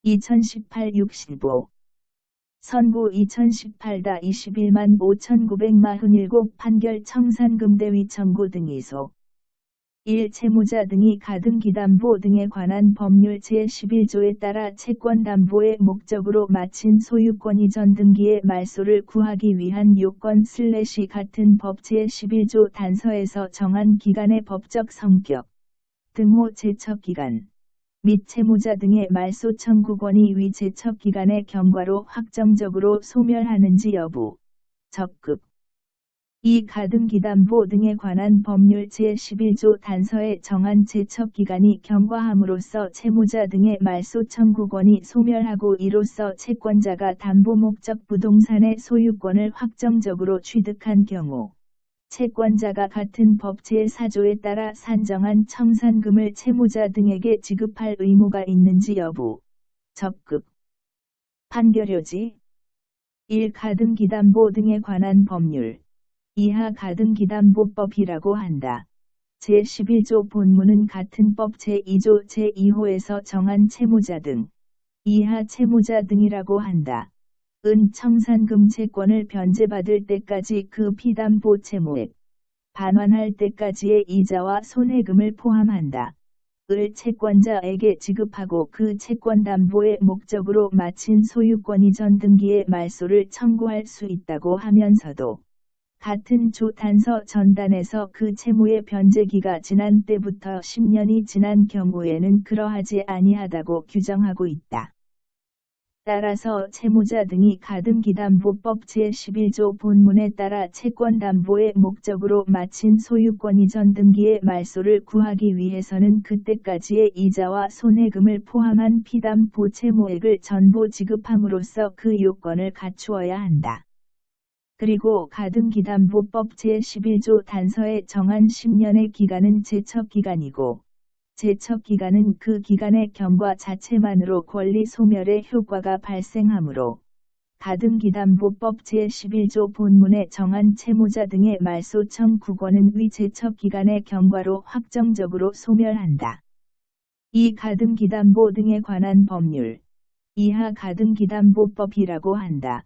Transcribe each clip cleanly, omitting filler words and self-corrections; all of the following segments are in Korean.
2018-65 선고 2018-21만 5,947 판결 청산금대위 청구 등이소 1. 채무자 등이 가등기담보 등에 관한 법률 제11조에 따라 채권담보의 목적으로 마친 소유권 이전 등기의 말소를 구하기 위한 요건 / 같은 법 제11조 단서에서 정한 기간의 법적 성격, 등호 제척기간, 및 채무자 등의 말소 청구권이 위 제척기간의 경과로 확정적으로 소멸하는지 여부, 적급. 2. 가등기담보 등에 관한 법률 제11조 단서에 정한 제척기간이 경과함으로써 채무자 등의 말소 청구권이 소멸하고 이로써 채권자가 담보 목적 부동산의 소유권을 확정적으로 취득한 경우 채권자가 같은 법 제4조에 따라 산정한 청산금을 채무자 등에게 지급할 의무가 있는지 여부, 적급. 판결요지 1. 가등기담보 등에 관한 법률 이하 가등기담보법이라고 한다. 제11조 본문은 같은 법 제2조 제2호에서 정한 채무자 등, 이하 채무자 등이라고 한다. 은 청산금 채권을 변제받을 때까지 그 피담보 채무액, 반환할 때까지의 이자와 손해금을 포함한다. 을 채권자에게 지급하고 그 채권담보의 목적으로 마친 소유권 이전 등기의 말소를 청구할 수 있다고 하면서도 같은 조 단서 전단에서 그 채무의 변제기가 지난 때부터 10년이 지난 경우에는 그러하지 아니하다고 규정하고 있다. 따라서 채무자 등이 가등기담보법 제11조 본문에 따라 채권담보의 목적으로 마친 소유권 이전 등기의 말소를 구하기 위해서는 그때까지의 이자와 손해금을 포함한 피담보 채무액을 전부 지급함으로써 그 요건을 갖추어야 한다. 그리고 가등기담보법 제11조 단서에 정한 10년의 기간은 제척기간이고 제척기간은 그 기간의 경과 자체만으로 권리 소멸의 효과가 발생하므로 가등기담보법 제11조 본문에 정한 채무자 등의 말소 청구권은 위 제척기간의 경과로 확정적으로 소멸한다. 이 가등기담보 등에 관한 법률 이하 가등기담보법이라고 한다.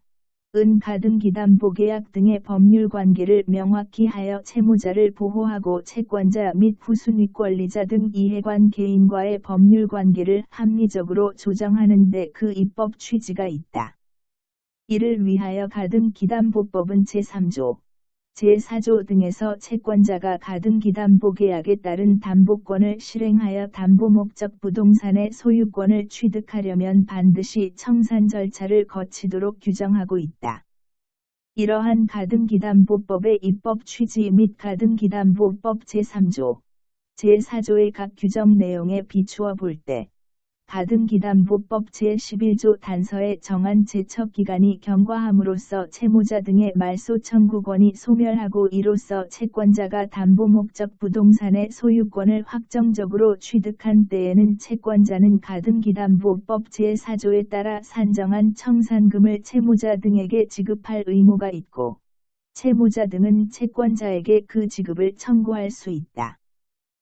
은 가등기담보계약 등의 법률관계를 명확히 하여 채무자를 보호하고 채권자 및 후순위 권리자 등 이해관 개인과의 법률관계를 합리적으로 조정하는 데 그 입법 취지가 있다. 이를 위하여 가등기담보법은 제3조, 제4조 등에서 채권자가 가등기담보계약에 따른 담보권을 실행하여 담보 목적 부동산의 소유권을 취득하려면 반드시 청산 절차를 거치도록 규정하고 있다. 이러한 가등기담보법의 입법 취지 및 가등기담보법 제3조, 제4조의 각 규정 내용에 비추어 볼 때 가등기담보법 제11조 단서에 정한 제척기간이 경과함으로써 채무자 등의 말소 청구권이 소멸하고 이로써 채권자가 담보 목적 부동산의 소유권을 확정적으로 취득한 때에는 채권자는 가등기담보법 제4조에 따라 산정한 청산금을 채무자 등에게 지급할 의무가 있고 채무자 등은 채권자에게 그 지급을 청구할 수 있다.